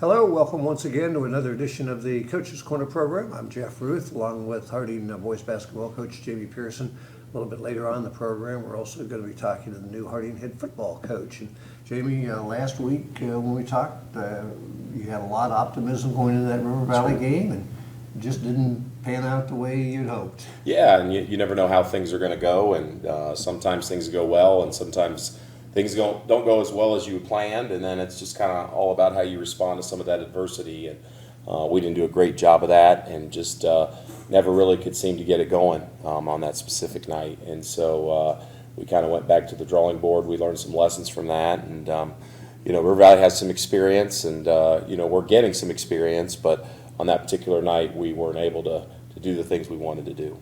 Hello, welcome once again to another edition of the Coach's Corner program. I'm Jeff Ruth, along with Harding boys basketball coach Jamie Pearson. A little bit later on in the program, we're also going to be talking to the new Harding head football coach. And Jamie, last week when we talked, you had a lot of optimism going into that River Valley game, and it just didn't pan out the way you'd hoped. Yeah, and you never know how things are going to go, and sometimes things go well, and sometimes things don't go as well as you planned, and then it's just kind of all about how you respond to some of that adversity. And we didn't do a great job of that, and just never really could seem to get it going on that specific night. And so we kind of went back to the drawing board. We learned some lessons from that, and River Valley has some experience, and we're getting some experience, but on that particular night, we weren't able to do the things we wanted to do.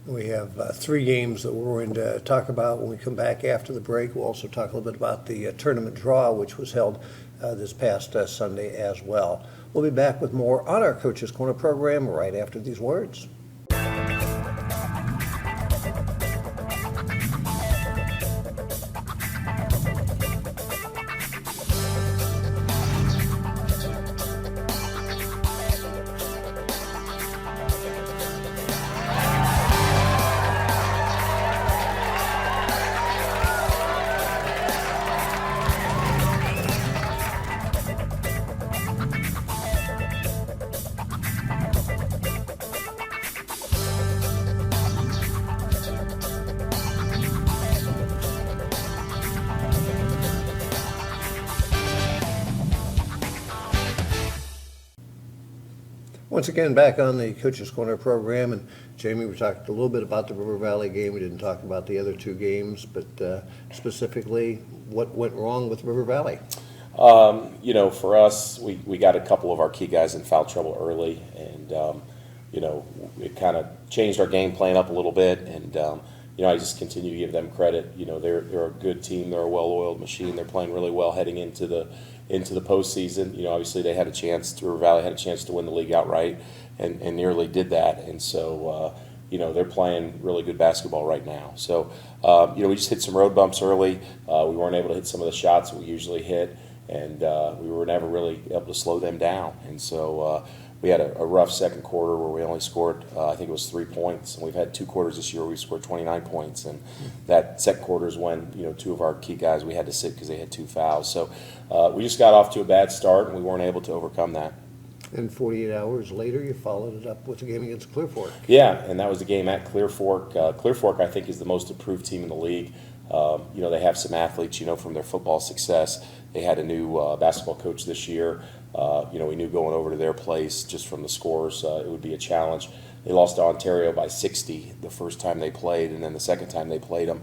We have 3 games that we're going to talk about when we come back after the break. We'll also talk a little bit about the tournament draw, which was held this past Sunday as well. We'll be back with more on our Coach's Corner program right after these words. Once again, back on the Coach's Corner program, and Jamie, we talked a little bit about the River Valley game. We didn't talk about the other 2 games, but specifically, what went wrong with River Valley? For us, we got a couple of our key guys in foul trouble early, and it kind of changed our game plan up a little bit. And I just continue to give them credit. They're a good team. They're a well-oiled machine. They're playing really well heading into the postseason. Obviously they River Valley had a chance to win the league outright, and nearly did that. And so, they're playing really good basketball right now. So, we just hit some road bumps early. We weren't able to hit some of the shots that we usually hit, and we were never really able to slow them down. And so we had a rough second quarter where we only scored, I think it was 3 points. And we've had 2 quarters this year where we scored 29 points. And that second quarter is when, 2 of our key guys we had to sit because they had 2 fouls. So we just got off to a bad start, and we weren't able to overcome that. And 48 hours later, you followed it up with a game against Clear Fork. Yeah, and that was the game at Clear Fork. Clear Fork, I think, is the most improved team in the league. They have some athletes, from their football success. They had a new basketball coach this year. We knew going over to their place just from the scores, it would be a challenge. They lost to Ontario by 60 the first time they played, and then the second time they played them,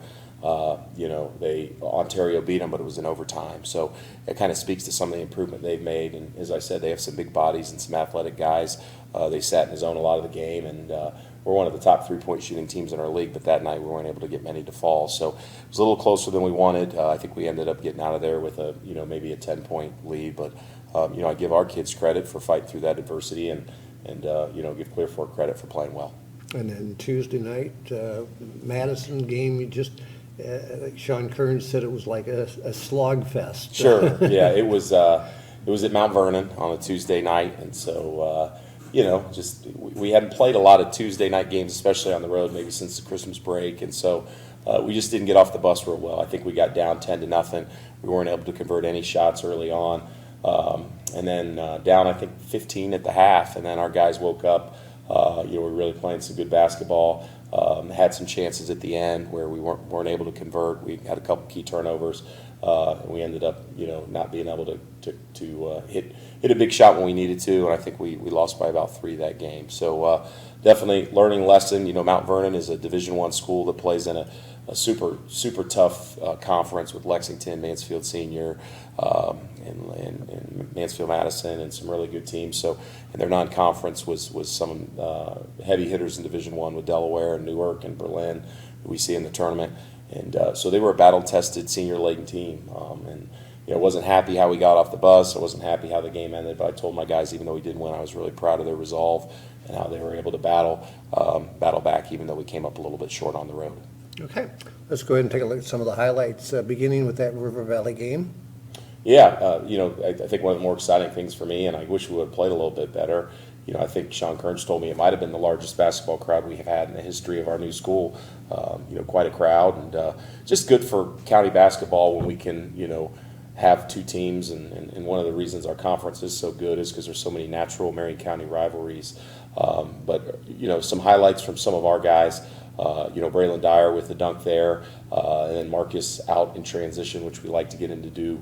Ontario beat them, but it was in overtime. So it kind of speaks to some of the improvement they've made. And as I said, they have some big bodies and some athletic guys. They sat in the zone a lot of the game, and we're one of the top 3-point shooting teams in our league, but that night we weren't able to get many to fall. So it was a little closer than we wanted. I think we ended up getting out of there with maybe a 10-point lead. But, I give our kids credit for fighting through that adversity, and give Clear Fork credit for playing well. And then Tuesday night, Madison game, you just Sean Kearns said it was like a slog fest. Sure, yeah, it was at Mount Vernon on a Tuesday night, and so we hadn't played a lot of Tuesday night games, especially on the road, maybe since the Christmas break, and so we just didn't get off the bus real well. I think we got down 10-0. We weren't able to convert any shots early on, and then down I think 15 at the half, and then our guys woke up. We were really playing some good basketball. Had some chances at the end where we weren't able to convert. We had a couple key turnovers, and we ended up not being able to hit a big shot when we needed to, and I think we lost by about 3 that game. So definitely learning lesson. Mount Vernon is a Division I school that plays in a super tough conference with Lexington, Mansfield Senior, and Mansfield Madison, and some really good teams. So, and their non-conference was some heavy hitters in Division I with Delaware and Newark and Berlin, who we see in the tournament. And so they were a battle-tested senior-laden team. And wasn't happy how we got off the bus. I wasn't happy how the game ended. But I told my guys, even though we didn't win, I was really proud of their resolve and how they were able to battle back, even though we came up a little bit short on the road. Okay, let's go ahead and take a look at some of the highlights, beginning with that River Valley game. Yeah, I think one of the more exciting things for me, and I wish we would have played a little bit better. I think Sean Kearns told me it might have been the largest basketball crowd we have had in the history of our new school. Quite a crowd, and just good for county basketball when we can, have two teams. And one of the reasons our conference is so good is because there's so many natural Marion County rivalries. But some highlights from some of our guys. Braylon Dyer with the dunk there, and then Marcus out in transition, which we like to get him to do,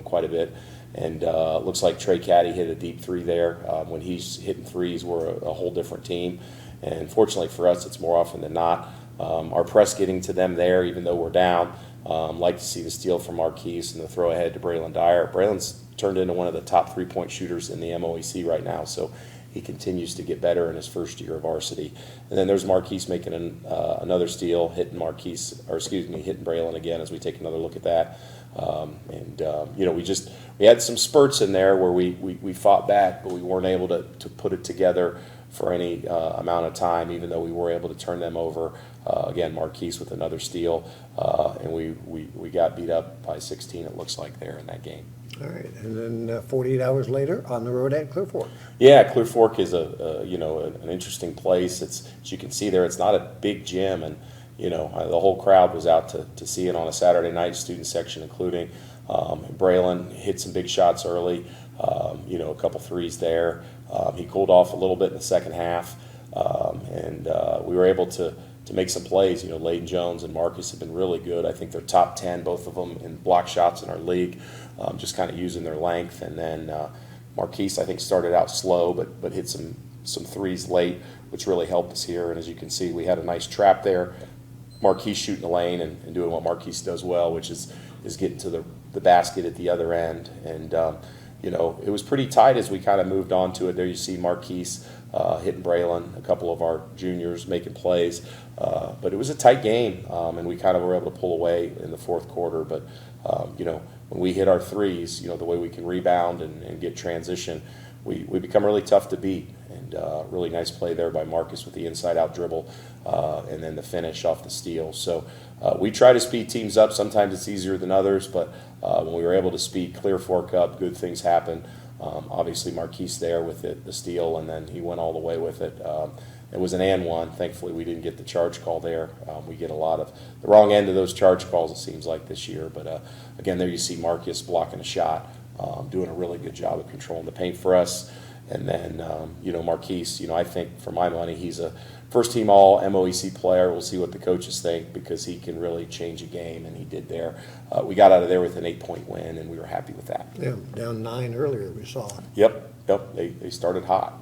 quite a bit. And looks like Trey Caddy hit a deep three there. When he's hitting threes, we're a whole different team. And fortunately for us, it's more often than not. Our press getting to them there, even though we're down. Like to see the steal from Marquise and the throw ahead to Braylon Dyer. Braylon's turned into one of the top three-point shooters in the MOAC right now, so he continues to get better in his first year of varsity. And then there's Marquise making another steal, hitting Braylon again as we take another look at that. We had some spurts in there where we fought back, but we weren't able to put it together for any amount of time, even though we were able to turn them over. Again, Marquise with another steal, and we got beat up by 16, it looks like, there in that game. All right, and then 48 hours later, on the road at Clear Fork. Yeah, Clear Fork is an interesting place. It's, as you can see there, it's not a big gym, and the whole crowd was out to see it on a Saturday night, student section including. Braylon hit some big shots early, a couple threes there. He cooled off a little bit in the second half, and we were able to make some plays. Layden Jones and Marcus have been really good. I think they're top 10, both of them, in block shots in our league, just kind of using their length. And then Marquise, I think, started out slow, but hit some threes late, which really helped us here. And as you can see, we had a nice trap there. Marquise shooting the lane and doing what Marquise does well, which is getting to the basket at the other end. And it was pretty tight as we kind of moved on to it. There you see Marquise hitting Braylon, a couple of our juniors making plays. But it was a tight game, and we kind of were able to pull away in the fourth quarter. But, when we hit our threes, the way we can rebound and get transition, we become really tough to beat. And really nice play there by Marcus with the inside-out dribble, and then the finish off the steal. So we try to speed teams up. Sometimes it's easier than others, but when we were able to speed Clear Fork up, good things happen. Obviously, Marquise there with the steal, and then he went all the way with it. It was an and one. Thankfully, we didn't get the charge call there. We get a lot of the wrong end of those charge calls, it seems like, this year. But again, there you see Marcus blocking a shot, doing a really good job of controlling the paint for us. And then, Marquise, I think for my money, he's a first-team all MOEC player. We'll see what the coaches think because he can really change a game, and he did there. We got out of there with an 8-point win, and we were happy with that. Yeah, down 9 earlier, we saw. Yep. They started hot.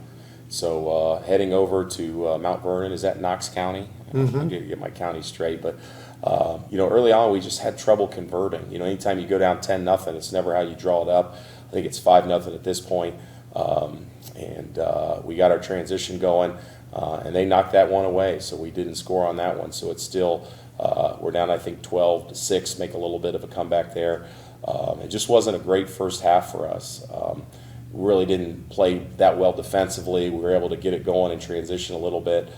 So heading over to Mount Vernon, is that Knox County? Mm-hmm. I get my county straight, but early on we just had trouble converting. Anytime you go down 10-0, it's never how you draw it up. I think it's 5-0 at this point, and we got our transition going, and they knocked that one away. So we didn't score on that one. So it's still we're down, I think, 12-6. Make a little bit of a comeback there. It just wasn't a great first half for us. We really didn't play that well defensively. We were able to get it going and transition a little bit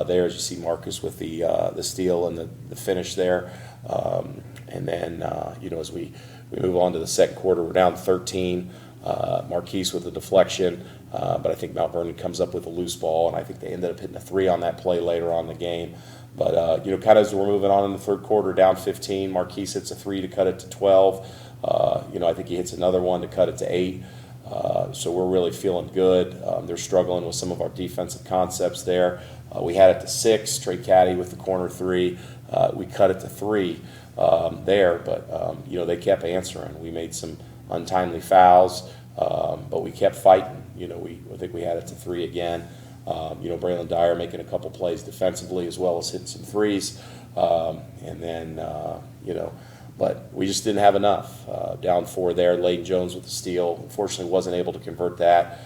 there, as you see Marcus with the steal and the finish there. And then, as we move on to the second quarter, we're down 13. Marquise with a deflection, but I think Mount Vernon comes up with a loose ball, and I think they ended up hitting a three on that play later on in the game. But, kind of as we're moving on in the third quarter, down 15, Marquise hits a three to cut it to 12. I think he hits another one to cut it to 8. So we're really feeling good. They're struggling with some of our defensive concepts there. We had it to 6. Trey Caddy with the corner 3. We cut it to 3 there, but they kept answering. We made some untimely fouls, but we kept fighting. I think we had it to 3 again. Braylon Dyer making a couple plays defensively as well as hitting some threes, and then but we just didn't have enough. Down 4 there. Layden Jones with the steal. Unfortunately, wasn't able to convert that.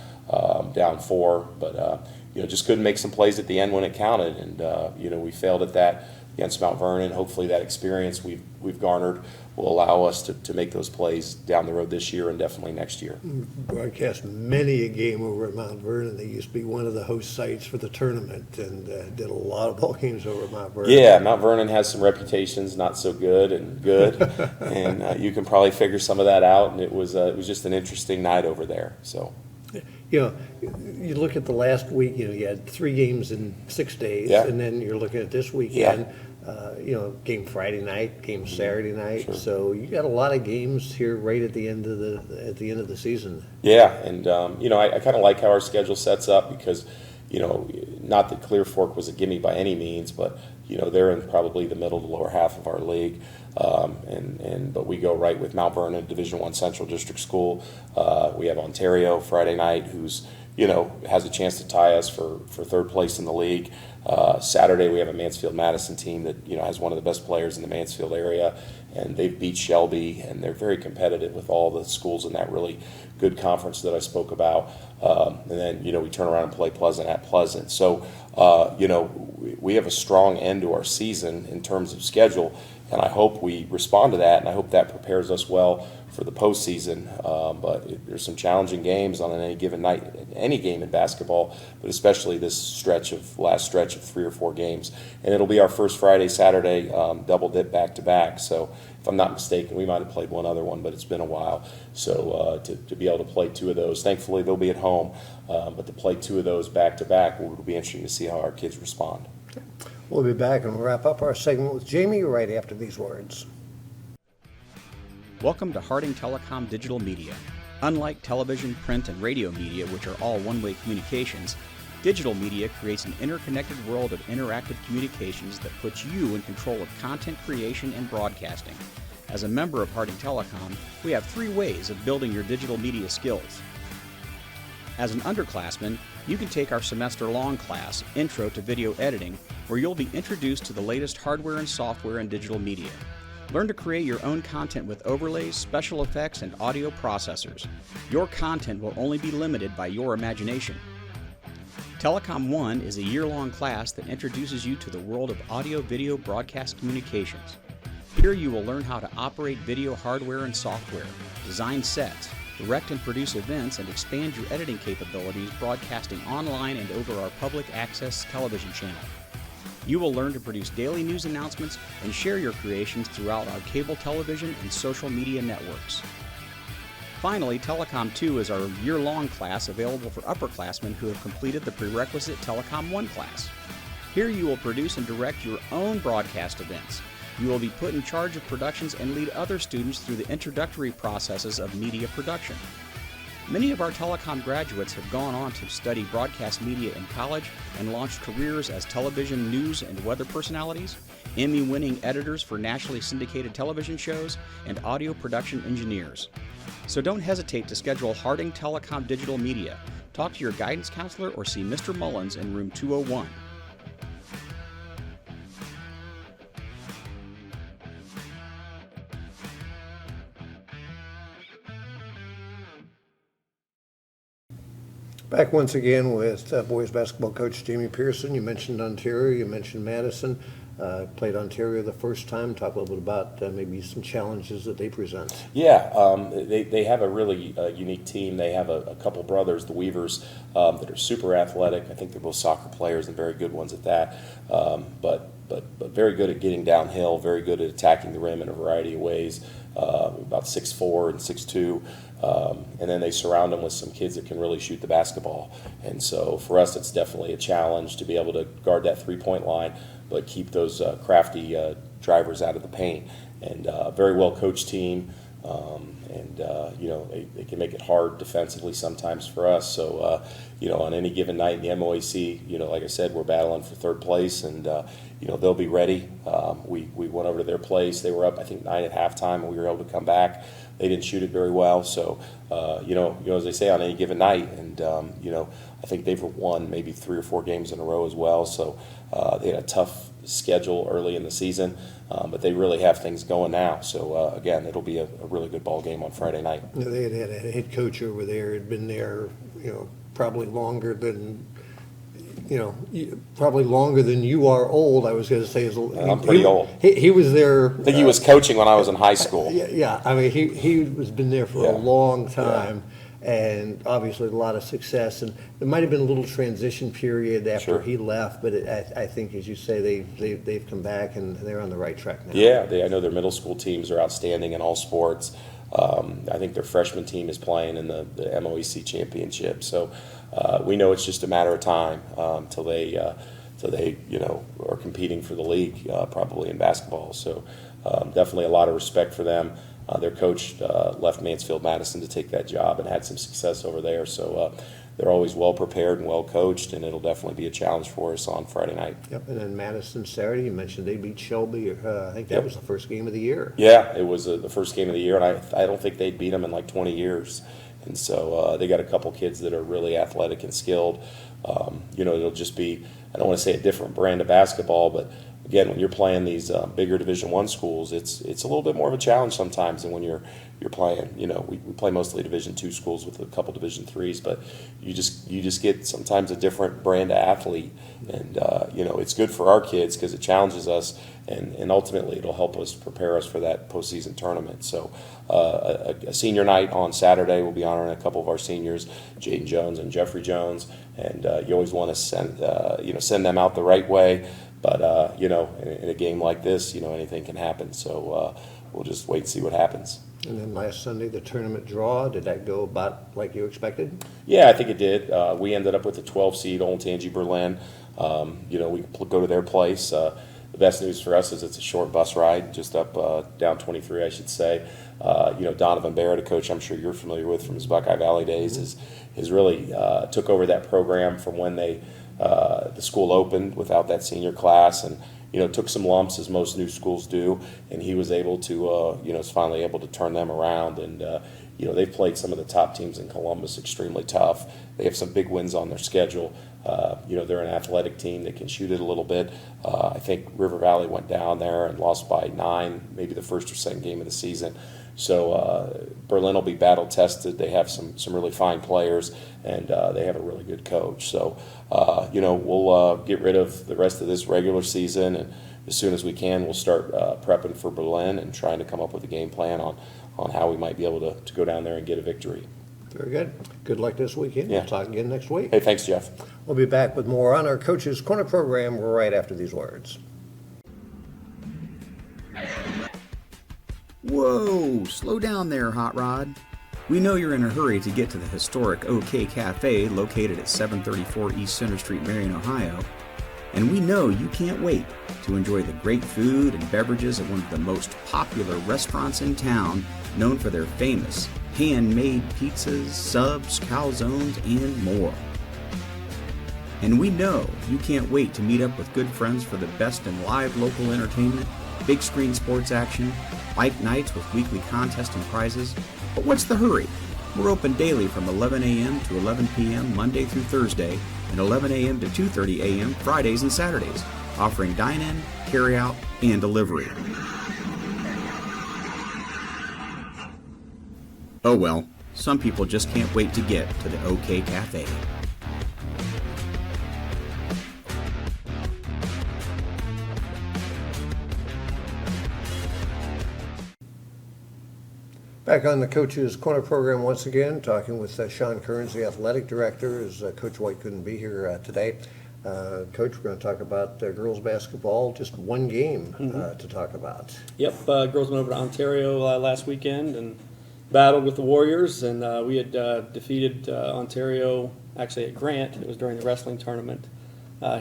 Down 4, but just couldn't make some plays at the end when it counted, and we failed at that against Mount Vernon. Hopefully that experience we've garnered will allow us to make those plays down the road this year and definitely next year. Broadcast many a game over at Mount Vernon. They used to be one of the host sites for the tournament and did a lot of ball games over at Mount Vernon. Yeah, Mount Vernon has some reputations, not so good and good, and you can probably figure some of that out. And it was just an interesting night over there. So, you know, you look at the last week. You know, you had 3 games in 6 days, Yeah. and then you're looking at this weekend. You know, game Friday night, game Saturday night. Sure. So you got a lot of games here right at the end of the season. Yeah, and you know, I kind of like how our schedule sets up because, you know, not that Clear Fork was a gimme by any means, but you know, they're in probably the middle to lower half of our league, but we go right with Mount Vernon, Division I Central District School. We have Ontario Friday night, who's, you know, has a chance to tie us for third place in the league. Saturday we have a Mansfield-Madison team that, you know, has one of the best players in the Mansfield area, and they've beat Shelby, and they're very competitive with all the schools in that really good conference that I spoke about. And then, you know, we turn around and play Pleasant at Pleasant. So, you know, we have a strong end to our season in terms of schedule, and I hope we respond to that, and I hope that prepares us well for the postseason. There's some challenging games on any given night, any game in basketball, but especially this last stretch of 3 or 4 games. And it'll be our first Friday, Saturday double dip back to back. So if I'm not mistaken, we might have played one other one, but it's been a while. So to be able to play 2 of those, thankfully they'll be at home, but to play 2 of those back to back will be interesting to see how our kids respond. We'll be back and we'll wrap up our segment with Jamie right after these words. Welcome to Harding Telecom Digital Media. Unlike television, print, and radio media, which are all one-way communications, digital media creates an interconnected world of interactive communications that puts you in control of content creation and broadcasting. As a member of Harding Telecom, we have 3 ways of building your digital media skills. As an underclassman, you can take our semester-long class, Intro to Video Editing, where you'll be introduced to the latest hardware and software in digital media. Learn to create your own content with overlays, special effects, and audio processors. Your content will only be limited by your imagination. Telecom 1 is a year-long class that introduces you to the world of audio-video broadcast communications. Here you will learn how to operate video hardware and software, design sets, direct and produce events, and expand your editing capabilities broadcasting online and over our public access television channel. You will learn to produce daily news announcements and share your creations throughout our cable television and social media networks. Finally, Telecom 2 is our year-long class available for upperclassmen who have completed the prerequisite Telecom 1 class. Here you will produce and direct your own broadcast events. You will be put in charge of productions and lead other students through the introductory processes of media production. Many of our telecom graduates have gone on to study broadcast media in college and launched careers as television news and weather personalities, Emmy-winning editors for nationally syndicated television shows, and audio production engineers. So don't hesitate to schedule Harding Telecom Digital Media. Talk to your guidance counselor or see Mr. Mullins in room 201. Back once again with boys basketball coach Jamie Pearson. You mentioned Ontario, you mentioned Madison. Played Ontario the first time. Talk a little bit about maybe some challenges that they present. Yeah, they have a really unique team. They have a couple brothers, the Weavers, that are super athletic. I think they're both soccer players and very good ones at that. But very good at getting downhill, very good at attacking the rim in a variety of ways. About 6'4" and 6'2". And then they surround them with some kids that can really shoot the basketball. And so for us, it's definitely a challenge to be able to guard that three-point line, but keep those crafty drivers out of the paint. And very well-coached team. You know, they can make it hard defensively sometimes for us. So, you know, on any given night in the MOAC, you know, like I said, we're battling for third place, and, you know, they'll be ready. We went over to their place. They were up, I think, 9 at halftime, and we were able to come back. They didn't shoot it very well. So, you know, as they say, on any given night, and, you know, I think they've won maybe 3 or 4 games in a row as well. So they had a tough schedule early in the season, but they really have things going now. So, again, it'll be a really good ball game on Friday night. They had a head coach over there, had been there, you know, probably longer than probably longer than you are old. I was going to say, I'm pretty old. He was there. I think he was coaching when I was in high school. Yeah. I mean, he was been there for a long time, and obviously a lot of success. And there might have been a little transition period after he left, but I think, as you say, they've come back and they're on the right track now. Yeah, I know their middle school teams are outstanding in all sports. I think their freshman team is playing in the MOEC championship. So we know it's just a matter of time till they are competing for the league, probably in basketball. So definitely a lot of respect for them. Their coach left Mansfield-Madison to take that job and had some success over there. So they're always well prepared and well coached, and it'll definitely be a challenge for us on Friday night. Yep, and then Madison Saturday, you mentioned they beat Shelby. I think that was the first game of the year. Yeah, it was the first game of the year, and I don't think they'd beat them in like 20 years. And so they got a couple kids that are really athletic and skilled. It'll just be, I don't want to say a different brand of basketball, but again, when you're playing these bigger Division I schools, it's a little bit more of a challenge sometimes than when you're playing. We play mostly Division II schools with a couple Division IIIs, but you just get sometimes a different brand of athlete, and it's good for our kids because it challenges us, and ultimately it'll help us prepare us for that postseason tournament. So a senior night on Saturday, we'll be honoring a couple of our seniors, Jaden Jones and Jeffrey Jones, and you always want to send them out the right way. But, in a game like this, anything can happen. So we'll just wait and see what happens. And then last Sunday, the tournament draw, did that go about like you expected? Yeah, I think it did. We ended up with a 12 seed, Olentangy Berlin. We go to their place. The best news for us is it's a short bus ride, just up down 23, I should say. Donovan Barrett, a coach I'm sure you're familiar with from his Buckeye Valley days, is really took over that program from when the school opened without that senior class, and took some lumps as most new schools do, and he was able to is finally able to turn them around, and they've played some of the top teams in Columbus extremely tough. They have some big wins on their schedule. They're an athletic team that can shoot it a little bit. I think River Valley went down there and lost by 9, maybe the first or second game of the season. So Berlin will be battle tested. They have some really fine players, and they have a really good coach. So we'll get rid of the rest of this regular season, and as soon as we can, we'll start prepping for Berlin and trying to come up with a game plan on how we might be able to go down there and get a victory. Very good. Good luck this weekend. Yeah. We'll talk again next week. Hey, thanks, Jeff. We'll be back with more on our Coach's Corner program right after these words. Whoa, slow down there, Hot Rod. We know you're in a hurry to get to the historic OK Cafe located at 734 East Center Street, Marion, Ohio. And we know you can't wait to enjoy the great food and beverages at one of the most popular restaurants in town, known for their famous handmade pizzas, subs, calzones, and more. And we know you can't wait to meet up with good friends for the best in live local entertainment, big screen sports action, bike nights with weekly contests and prizes. But what's the hurry? We're open daily from 11 a.m. to 11 p.m. Monday through Thursday, and 11 a.m. to 2:30 a.m. Fridays and Saturdays, offering dine-in, carry-out, and delivery. Oh well, some people just can't wait to get to the OK Cafe. Back on the Coach's Corner program once again, talking with Sean Kearns, the athletic director, as Coach White couldn't be here today. Coach, we're going to talk about girls basketball, just one game to talk about. Yep, girls went over to Ontario last weekend and battled with the Warriors, and we had defeated Ontario actually at Grant. It was during the wrestling tournament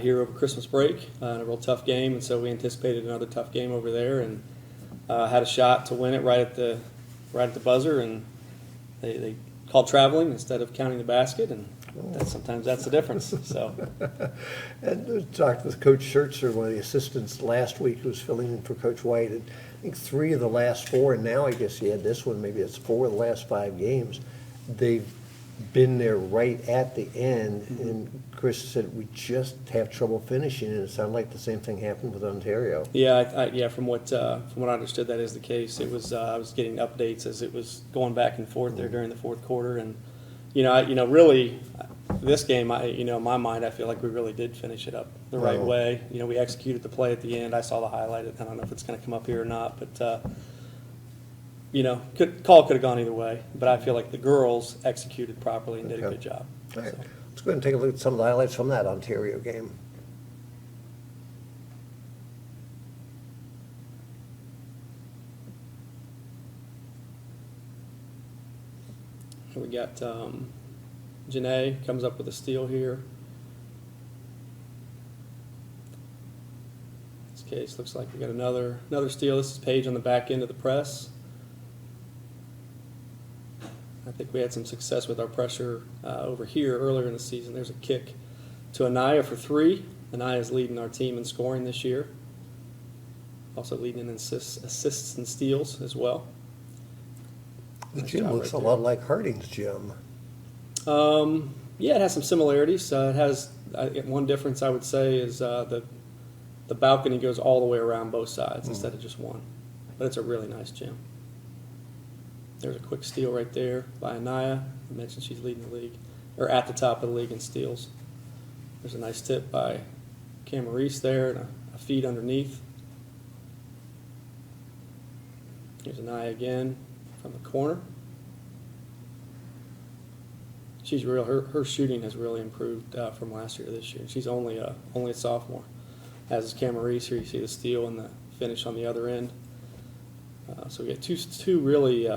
here over Christmas break, in a real tough game, and so we anticipated another tough game over there, and had a shot to win it right at the buzzer, and they called traveling instead of counting the basket, and sometimes that's the difference. So, and we talked with Coach Schertzer, one of the assistants last week, who was filling in for Coach White. And I think 3 of the last 4, and now I guess he had this one. Maybe it's 4 of the last 5 games. They've been there right at the end, and Chris said we just have trouble finishing, and it sounded like the same thing happened with Ontario. Yeah, from what I understood, that is the case. It was I was getting updates as it was going back and forth there during the fourth quarter, and really, this game, in my mind, I feel like we really did finish it up the right Wow. way. We executed the play at the end. I saw the highlight. I don't know if it's going to come up here or not, but call could have gone either way. But I feel like the girls executed properly and did a Okay. good job. All right. So. Let's go ahead and take a look at some of the highlights from that Ontario game. We got Janae comes up with a steal here. In this case, looks like we got another steal. This is Paige on the back end of the press. I think we had some success with our pressure over here earlier in the season. There's a kick to Anaya for 3. Anaya is leading our team in scoring this year. Also leading in assists and steals as well. The Nice gym job looks right a lot like Harding's gym. Yeah, it has some similarities. It has one difference I would say is the balcony goes all the way around both sides instead of just one. But it's a really nice gym. There's a quick steal right there by Anaya. I mentioned she's leading the league, or at the top of the league in steals. There's a nice tip by Camarese there and a feed underneath. Here's Anaya again from the corner. She's real. Her shooting has really improved from last year to this year. She's only a sophomore. As is Camarese here, you see the steal and the finish on the other end. So we get two really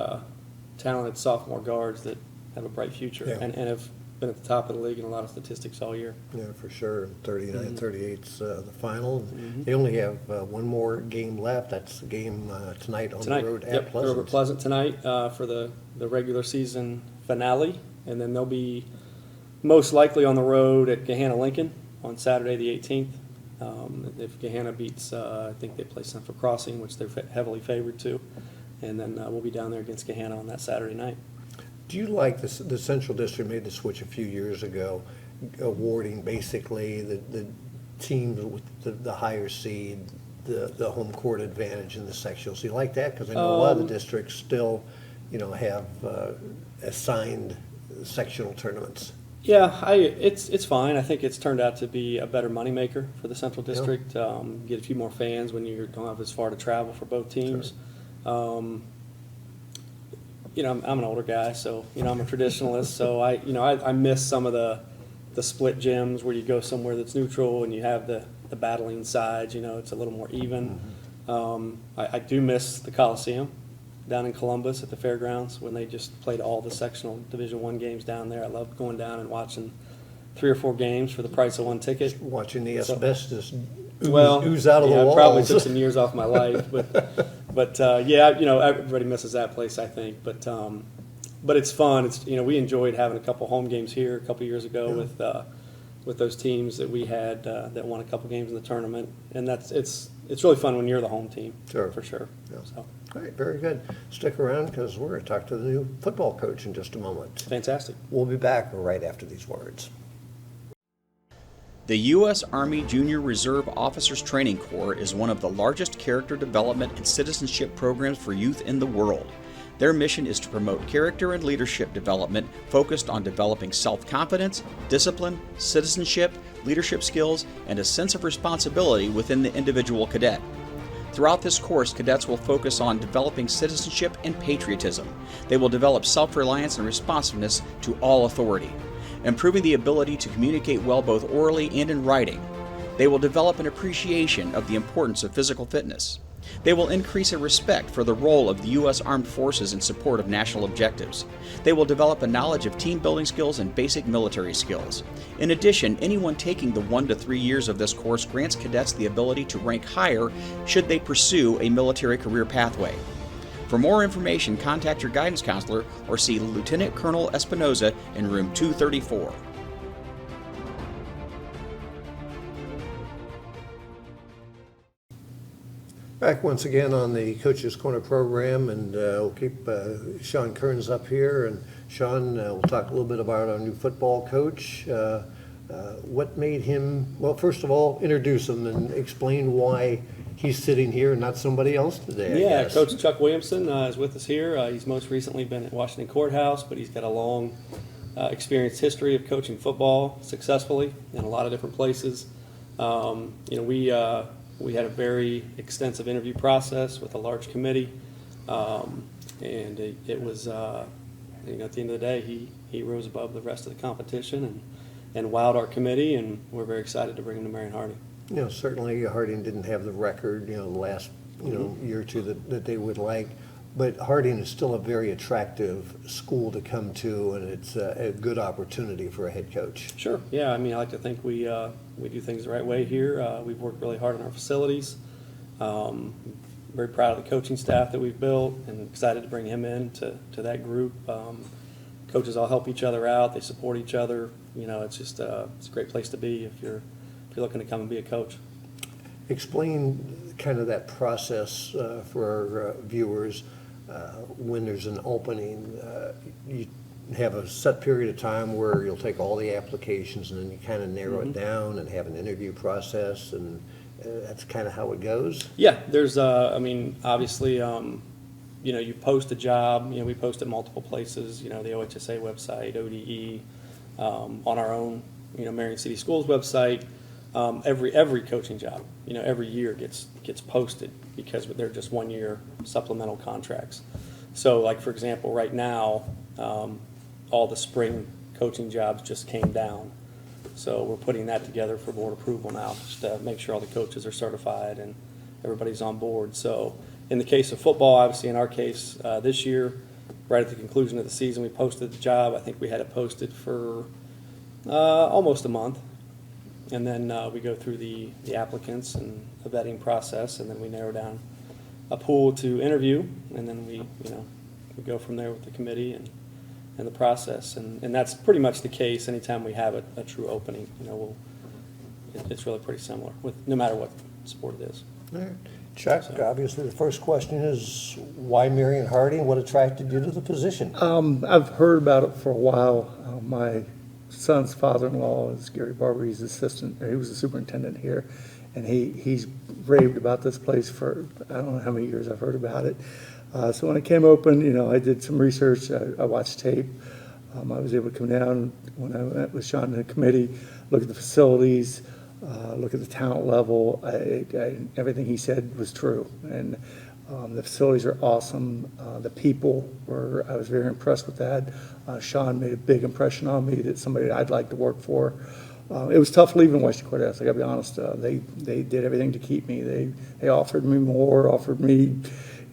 talented sophomore guards that have a bright future Yeah. and have been at the top of the league in a lot of statistics all year. Yeah, for sure. 39-38's the final. Mm-hmm. They only have one more game left. That's the game tonight on the road at Yep, they're over Pleasant. Pleasant tonight for the regular season finale, and then they'll be most likely on the road at Gahanna Lincoln on Saturday the 18th. If Gahanna beats, I think they play Central Crossing, which they're heavily favored to, and then we'll be down there against Gahanna on that Saturday night. Do you like this? The Central District made the switch a few years ago, awarding basically the teams with the higher seed the home court advantage in the sectionals. Do you like that? Because I know a lot of the districts still, have assigned sectional tournaments. Yeah, it's fine. I think it's turned out to be a better moneymaker for the Central District. Get a few more fans when you don't have as far to travel for both teams. Sure. I'm an older guy, so I'm a traditionalist. So I miss some of the split gyms where you go somewhere that's neutral and you have the battling sides. It's a little more even. I do miss the Coliseum down in Columbus at the fairgrounds when they just played all the sectional Division I games down there. I loved going down and watching 3 or 4 games for the price of one ticket. Watching the asbestos Well, ooze out of the walls. I probably took some years off my life, but everybody misses that place, I think. But it's fun. It's we enjoyed having a couple home games here a couple years ago with those teams that we had that won a couple games in the tournament, and it's really fun when you're the home team. Sure. For sure. Yeah. So All right, very good. Stick around because we're going to talk to the new football coach in just a moment. fantastic. We'll be back right after these words. The U.S. Army Junior Reserve Officers Training Corps is one of the largest character development and citizenship programs for youth in the world. Their mission is to promote character and leadership development focused on developing self-confidence, discipline, citizenship, leadership skills, and a sense of responsibility within the individual cadet. Throughout this course, cadets will focus on developing citizenship and patriotism. They will develop self-reliance and responsiveness to all authority, improving the ability to communicate well both orally and in writing. They will develop an appreciation of the importance of physical fitness. They will increase a respect for the role of the U.S. Armed Forces in support of national objectives. They will develop a knowledge of team building skills and basic military skills. In addition, anyone taking the 1 to 3 years of this course grants cadets the ability to rank higher should they pursue a military career pathway. For more information, contact your guidance counselor or see Lieutenant Colonel Espinoza in room 234. Back once again on the Coach's Corner program, and we'll keep Sean Kearns up here. And Sean, we'll talk a little bit about our new football coach. What made him, well, first of all, introduce him and explain why he's sitting here and not somebody else today, I guess. Coach Chuck Williamson is with us here. He's most recently been at Washington Courthouse, but he's got a long experienced history of coaching football successfully in a lot of different places. We had a very extensive interview process with a large committee, and it was at the end of the day, he rose above the rest of the competition and wowed our committee, and we're very excited to bring him to Marion Harding. Certainly Harding didn't have the record, the last, year or two that they would like. But Harding is still a very attractive school to come to, and it's a good opportunity for a head coach. Sure. Yeah. I like to think we do things the right way here. We've worked really hard on our facilities. Very proud of the coaching staff that we've built, and excited to bring him in to that group. Coaches all help each other out. They support each other. It's just it's a great place to be if you're looking to come and be a coach. Explain kind of that process for our viewers. When there's an opening, you have a set period of time where you'll take all the applications and then you kind of narrow it down and have an interview process, and that's kind of how it goes? Yeah, there's, obviously, you post a job, we post at multiple places, the OHSA website, ODE, on our own, Marion City Schools website. Every coaching job, every year gets posted because they're just 1 year supplemental contracts. So, like for example, right now, all the spring coaching jobs just came down. So we're putting that together for board approval now, just to make sure all the coaches are certified and everybody's on board. So in the case of football, obviously in our case this year, right at the conclusion of the season, we posted the job. I think we had it posted for almost a month. And then we go through the applicants and the vetting process, and then we narrow down a pool to interview, and then we go from there with the committee and the process. And that's pretty much the case anytime we have a true opening. It's really pretty similar with no matter what sport it is. All right. Chuck, obviously the first question is, why Marion Harding? What attracted you to the position? I've heard about it for a while. My son's father-in-law is Gary Barber. He's assistant. He was the superintendent here, and he's raved about this place for I don't know how many years I've heard about it. So when it came open, I did some research. I watched tape. I was able to come down when I met with Sean and the committee, look at the facilities, look at the talent level. Everything he said was true, and the facilities are awesome. The people I was very impressed with that. Sean made a big impression on me, that somebody I'd like to work for. It was tough leaving Western Courthouse, I gotta be honest. They did everything to keep me. They offered me more, offered me,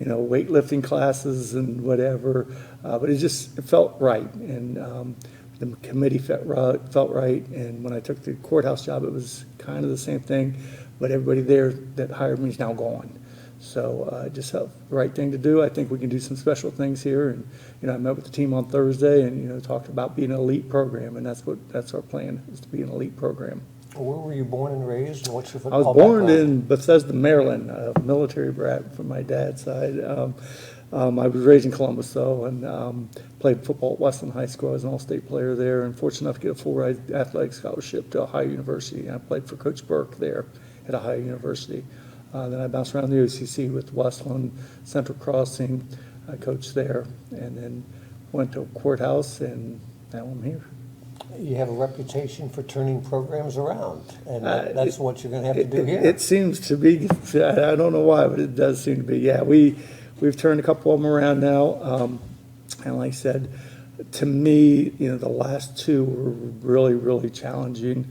weightlifting classes and whatever. But it felt right. And the committee felt right. And when I took the courthouse job, it was kind of the same thing. But everybody there that hired me is now gone. So just felt the right thing to do. I think we can do some special things here. And, I met with the team on Thursday and, talked about being an elite program. And that's our plan, is to be an elite program. Where were you born and raised, and what's your football I was born background? in Bethesda, Maryland, a military brat from my dad's side. I was raised in Columbus, though, and played football at Westland High School. I was an all-state player there, and fortunate enough to get a full-ride athletic scholarship to Ohio University. I played for Coach Burke there at Ohio University. Then I bounced around the OCC with Westland, Central Crossing. I coached there, and then went to Courthouse, and now I'm here. You have a reputation for turning programs around, and that's what you're going to have to do here. It seems to be. I don't know why, but it does seem to be. Yeah, we've turned a couple of them around now, and like I said, to me, the last two were really, really challenging.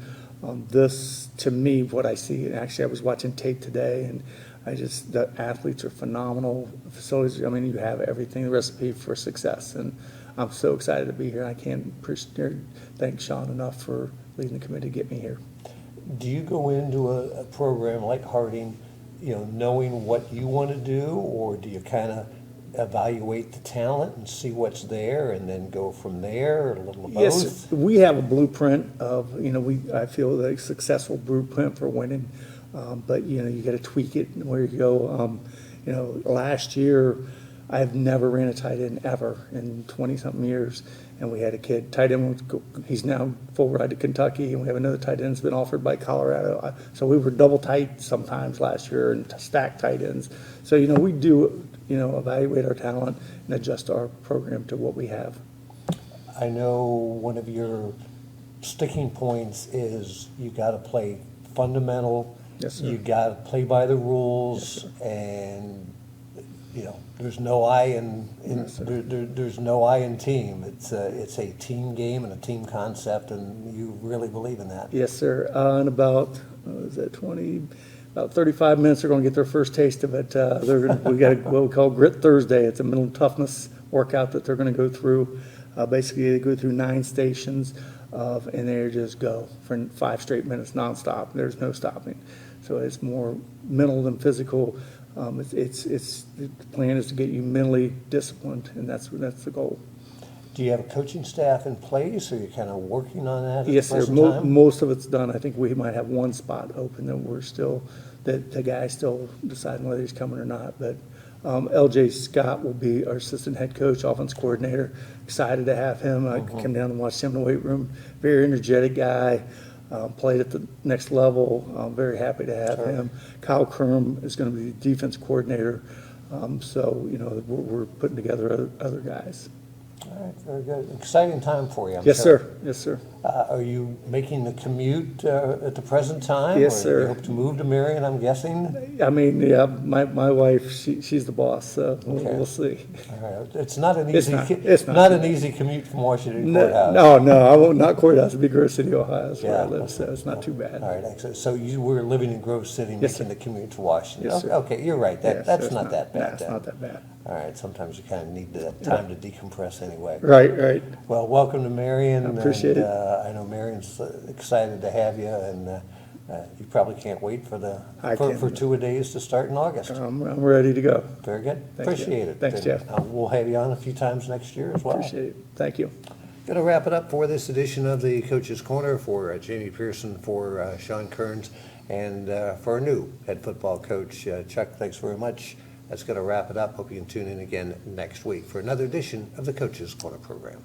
This, to me, what I see, and actually I was watching tape today, and the athletes are phenomenal. Facilities, you have everything, the recipe for success, and I'm so excited to be here. I can't thank Sean enough for leading the committee to get me here. Do you go into a program like Harding, knowing what you want to do, or do you kind of evaluate the talent and see what's there and then go from there, or a little of both? Yes, we have a blueprint of, I feel like successful blueprint for winning, but, you got to tweak it where you go. Last year, I've never ran a tight end ever in 20-something years, and we had a kid, tight end, he's now full ride to Kentucky, and we have another tight end that's been offered by Colorado. So we were double tight sometimes last year and stacked tight ends. So, we do, evaluate our talent and adjust our program to what we have. I know one of your sticking points is you got to play fundamental. Yes, sir. You got to play by the rules, and there's no I in Yes, sir. there's no I in team. It's a team game and a team concept, and you really believe in that. Yes, sir. In about, is that 20, about 35 minutes, they're going to get their first taste of it. We got what we call Grit Thursday. It's a mental toughness workout that they're going to go through. Basically, they go through 9 stations and they just go for 5 straight minutes nonstop. There's no stopping. So it's more mental than physical. The plan is to get you mentally disciplined, and that's the goal. Do you have a coaching staff in place, or you're kind of working on that at Yes, the sir. present time? Most of it's done. I think we might have one spot open that the guy's still deciding whether he's coming or not. But LJ Scott will be our assistant head coach, offense coordinator. Excited to have him. I come down and watch him in the weight room. Very energetic guy. Played at the next level. I'm very happy to have him. Kyle Kerm is going to be the defense coordinator. So we're putting together other guys. All right, very good. Exciting time for you, I'm Yes, sure. sir. Yes, sir. Are you making the commute at the present time? Yes, or sir. You hope to move to Marion, I'm guessing? I mean, yeah, my wife, she's the boss, so Okay. we'll see. All right. It's not an It's easy, not. not an easy commute from Washington Courthouse. No, I won't, not courthouse. It'll be Grove City, Ohio. That's where I Yeah. live, so it's not too bad. All right, excellent. So you were living in Grove City, Yes, making the commute to Washington? Yes, sir. Okay, you're right. Yeah, so That's it's not that no, bad it's then. not that bad. All right, sometimes you kind of need the time to decompress anyway. Right. Well, welcome to Marion. I appreciate it. I know Marion's excited to have you, and you probably can't wait for I can't. for 2-a-days to start in August. I'm ready to go. Very good. Thank you. Appreciate it. Thanks, And, Jeff. We'll have you on a few times next year as well. Appreciate it. Thank you. Going to wrap it up for this edition of the Coach's Corner for Jamie Pearson, for Sean Kearns, and for our new head football coach, Chuck. Thanks very much. That's going to wrap it up. Hope you can tune in again next week for another edition of the Coach's Corner program.